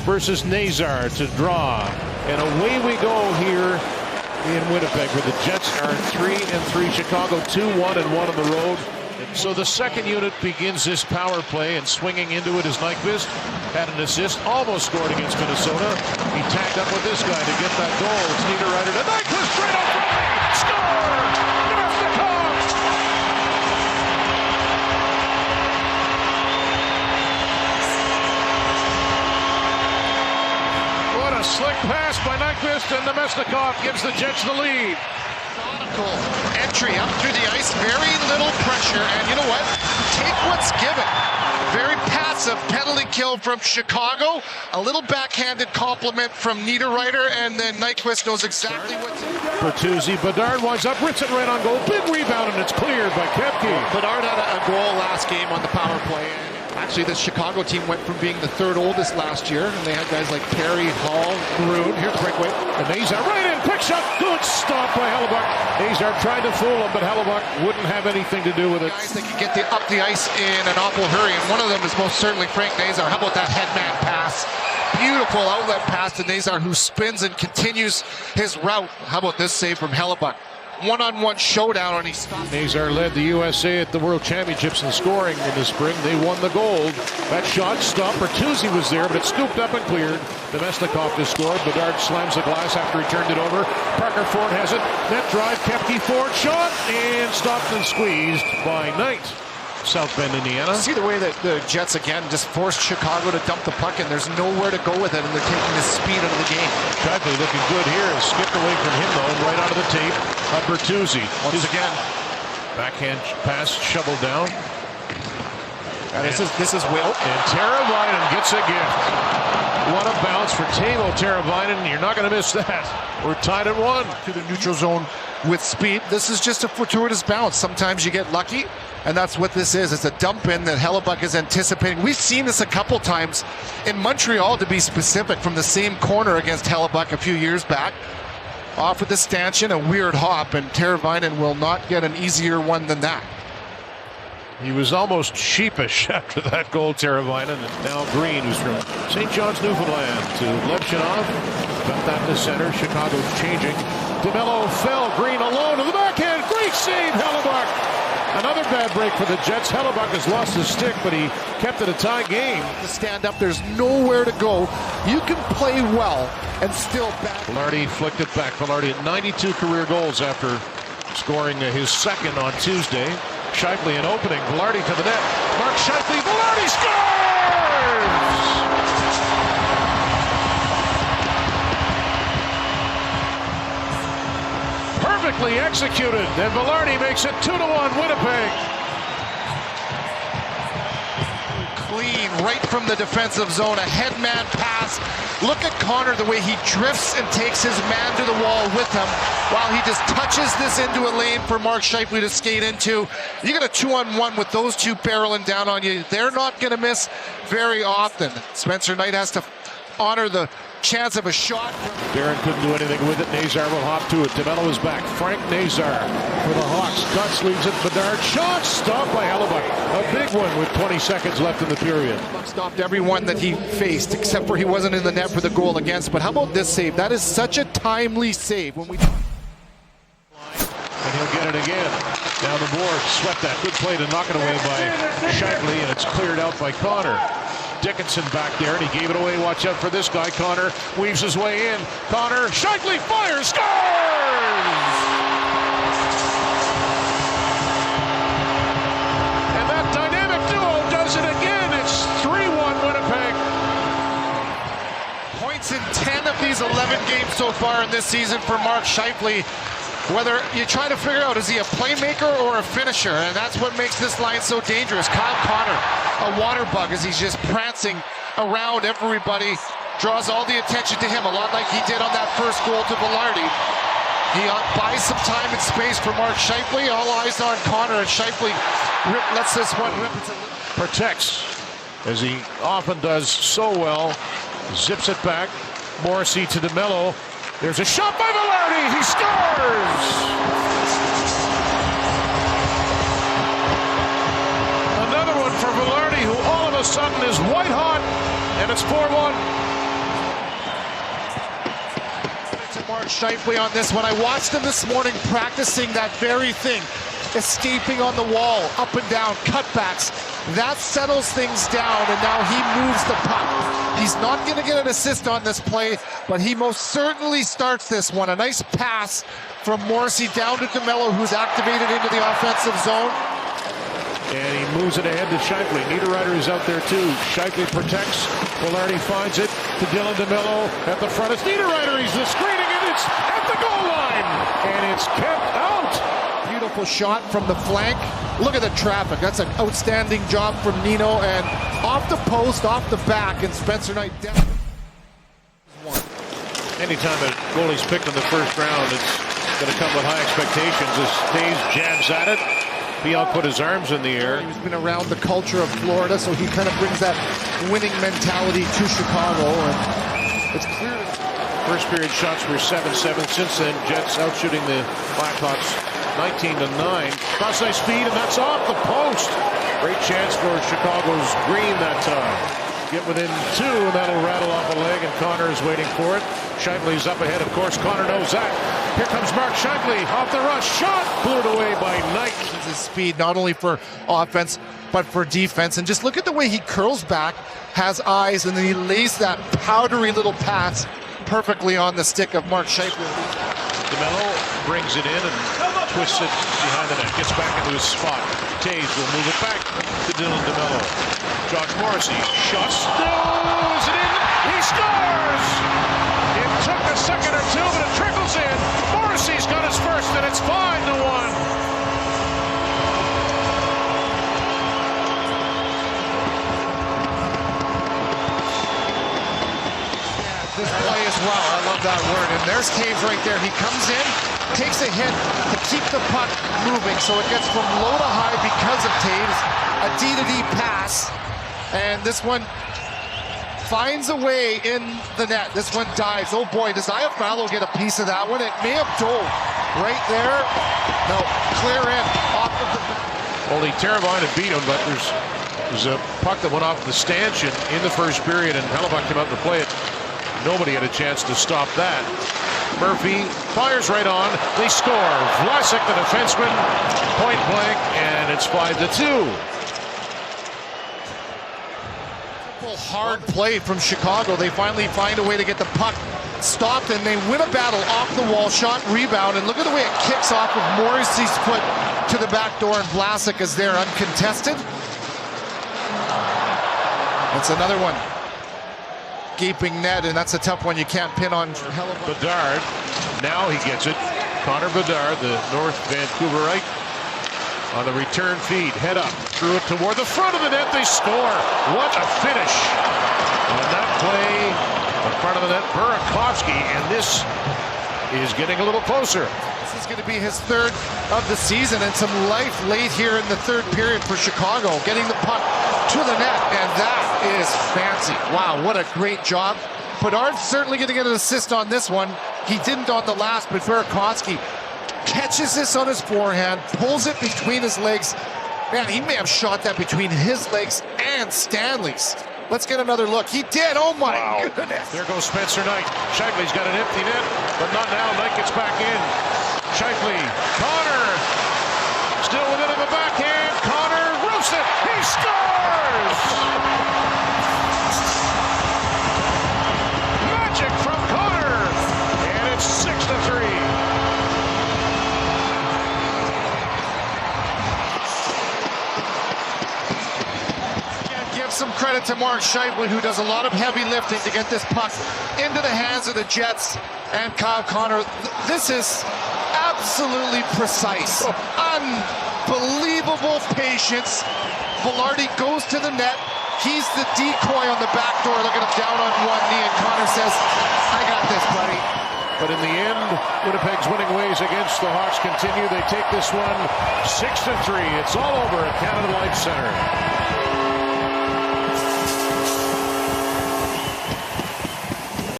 versus Nazar to draw. And away we go here in Winnipeg, where the Jets are 3-3. Chicago 2-1 and 1 on the road. So the second unit begins this power play, and swinging into it is Nyquist. Had an assist, almost scored against Minnesota. He tagged up with this guy to get that goal. It's Niederreiter to Nyquist, straight up front. Score! Nemesnikov! What a slick pass by Nyquist, and Nemesnikov gives the Jets the lead. Entry up through the ice, very little pressure, and you know what? Take what's given. Very passive penalty kill from Chicago, a little backhanded compliment from Niederreiter, and then Nyquist knows exactly what to do. Bertuzzi, Bedard winds up, rips it right on goal, big rebound, and it's cleared by Koepke. Bedard had a goal last game on the power play. Actually, this Chicago team went from being the third oldest last year, and they had guys like Perry, Hall, Maroon. Here's the breakaway. And Nazar right in, quick shot, good stop by Hellebuyck. Nazar tried to fool him, but Hellebuyck wouldn't have anything to do with it. Guys that can get up the ice in an awful hurry, and one of them is most certainly Frank Nazar. How about that headman pass? Beautiful outlet pass to Nazar, who spins and continues his route. How about this save from Hellebuyck? One-on-one showdown, and he stopped. Nazar led the USA at the World Championships in scoring in the spring. They won the gold. That shot stopped. Bertuzzi was there, but it scooped up and cleared. Nemesnikov to score. Bedard slams the glass after he turned it over. Parker Ford has it. Net drive. Koepke Ford shot, and stopped and squeezed by Knight. South Bend, Indiana. See the way that the Jets again just forced Chicago to dump the puck, and there's nowhere to go with it, and they're taking the speed out of the game. Shifley looking good here. Skipped away from him though, and right out of the tape. Bertuzzi once again. Backhand pass shoveled down. And this is Will. And Teravainen gets a gift. What a bounce for Teuvo Teravainen. You're not going to miss that. We're tied at 1. To the neutral zone with speed. This is just a fortuitous bounce. Sometimes you get lucky, and that's what this is. It's a dump in that Hellebuyck is anticipating. We've seen this a couple times in Montreal, to be specific, from the same corner against Hellebuyck a few years back. Off with the stanchion, a weird hop, and Teravainen will not get an easier one than that. He was almost sheepish after that goal, Teravainen. And now Green, who's from St. John's, Newfoundland, to Lepchinov. Got that in the center. Chicago's changing. DeMello fell. Green alone to the backhand. Great save, Hellebuyck. Another bad break for the Jets. Hellebuyck has lost his stick, but he kept it a tie game. To stand up, there's nowhere to go. You can play well and still back. Velarde flicked it back. Velarde at 92 career goals after scoring his second on Tuesday. Shifley an opening. Velarde to the net. Mark Shifley. Velarde scores! Perfectly executed, and Velarde makes it 2-1 Winnipeg. Clean right from the defensive zone, a headman pass. Look at Connor, the way he drifts and takes his man to the wall with him while he just touches this into a lane for Mark Shifley to skate into. You get a 2-on-1 with those two barreling down on you. They're not going to miss very often. Spencer Knight has to honor the chance of a shot. Barron couldn't do anything with it. Nazar will hop to it. DeMello is back. Frank Nazar for the Hawks. Guts leaves it. Bedard shot stopped by Hellebuyck. A big one with 20 seconds left in the period. Stopped everyone that he faced, except for he wasn't in the net for the goal against. But how about this save? That is such a timely save. When we and he'll get it again. Down the board. Swept that. Good play to knock it away by Shifley, and it's cleared out by Connor. Dickinson back there, and he gave it away. Watch out for this guy. Connor weaves his way in. Connor, Shifley fires, scores! And that dynamic duo does it again. It's 3-1 Winnipeg. Points in 10 of these 11 games so far in this season for Mark Shifley. Whether you try to figure out, is he a playmaker or a finisher? And that's what makes this line so dangerous. Kyle Connor, a water bug, as he's just prancing around everybody, draws all the attention to him, a lot like he did on that first goal to Velarde. He buys some time and space for Mark Shifley. All eyes on Connor, and Shifley lets this one rip. Protects, as he often does so well. Zips it back. Morrissey to DeMello. There's a shot by Velarde. He scores! Another one for Velarde, who all of a sudden is white hot, and it's 4-1. Mark Scheifele on this one. I watched him this morning practicing that very thing. Escaping on the wall, up and down, cutbacks. That settles things down, and now he moves the puck. He's not going to get an assist on this play, but he most certainly starts this one. A nice pass from Morrissey down to DeMello, who's activated into the offensive zone. And he moves it ahead to Scheifele. Niederreiter is out there too. Scheifele protects. Velarde finds it to Dylan DeMello at the front. It's Niederreiter. He's screening it. It's at the goal line. And it's kept out. Beautiful shot from the flank. Look at the traffic. That's an outstanding job from Nino. And off the post, off the back, and Spencer Knight down. Anytime a goalie's picked in the first round, it's going to come with high expectations. As Taves jams at it. Fiala put his arms in the air. He's been around the culture of Florida, so he kind of brings that winning mentality to Chicago. And it's clear. First period shots were 7-7. Since then, Jets out shooting the Blackhawks 19-9. Cross ice speed, and that's off the post. Great chance for Chicago's Green that time. Get within two, and that'll rattle off a leg, and Connor is waiting for it. Scheifele's up ahead, of course. Connor knows that. Here comes Mark Scheifele off the rush. Shot cleared away by Knight. His speed, not only for offense, but for defense. And just look at the way he curls back, has eyes, and then he lays that powdery little pass perfectly on the stick of Mark Scheifele. DeMello brings it in and twists it behind the net. Gets back into his spot. Taves will move it back to Dylan DeMello. Josh Morrissey shots. Is it in? He scores! It took a second or two, but it trickles in. Morrissey's got his first, and it's 5-1. This play as well. I love that word. And there's Taves right there. He comes in, takes a hit to keep the puck moving, so it gets from low to high because of Taves. A D-to-D pass. And this one finds a way in the net. This one dives. Oh boy, does Iafallo get a piece of that one? It may have dove right there. No, clear in off of the... Only Teravainen beat him, but there's a puck that went off the stanchion in the first period, and Hellebuyck came out to play it. Nobody had a chance to stop that. Murphy fires right on. They score. Vlasic, the defenseman, point blank, and it's 5-2. Hard play from Chicago. They finally find a way to get the puck stopped, and they win a battle off the wall. Shot, rebound, and look at the way it kicks off of Morrissey's foot to the back door, and Vlasic is there uncontested. That's another one. Gaping net, and that's a tough one you can't pin on Hellebuyck. Bedard, now he gets it. Connor Bedard, the North Vancouverite, on the return feed, head up, threw it toward the front of the net. They score. What a finish on that play in front of the net. Burakovsky, and this is getting a little closer. This is going to be his third of the season, and some life late here in the third period for Chicago, getting the puck to the net, and that is fancy. Wow, what a great job. Bedard's certainly going to get an assist on this one. He didn't on the last, but Burakovsky catches this on his forehand, pulls it between his legs. Man, he may have shot that between his legs and Stanley's. Let's get another look. He did. Oh my goodness. There goes Spencer Knight. Scheifele's got an empty net, but not now. Knight gets back in. Scheifele, Connor, still with it in the backhand. Connor roofs it. He scores! Magic from Connor, and it's 6-3. Some credit to Mark Scheifele, who does a lot of heavy lifting to get this puck into the hands of the Jets and Kyle Connor. This is absolutely precise. Unbelievable patience. Velarde goes to the net. He's the decoy on the back door, looking him down on one knee, and Connor says, I got this, buddy. But in the end, Winnipeg's winning ways against the Hawks continue. They take this one 6-3. It's all over at Canada Life Center.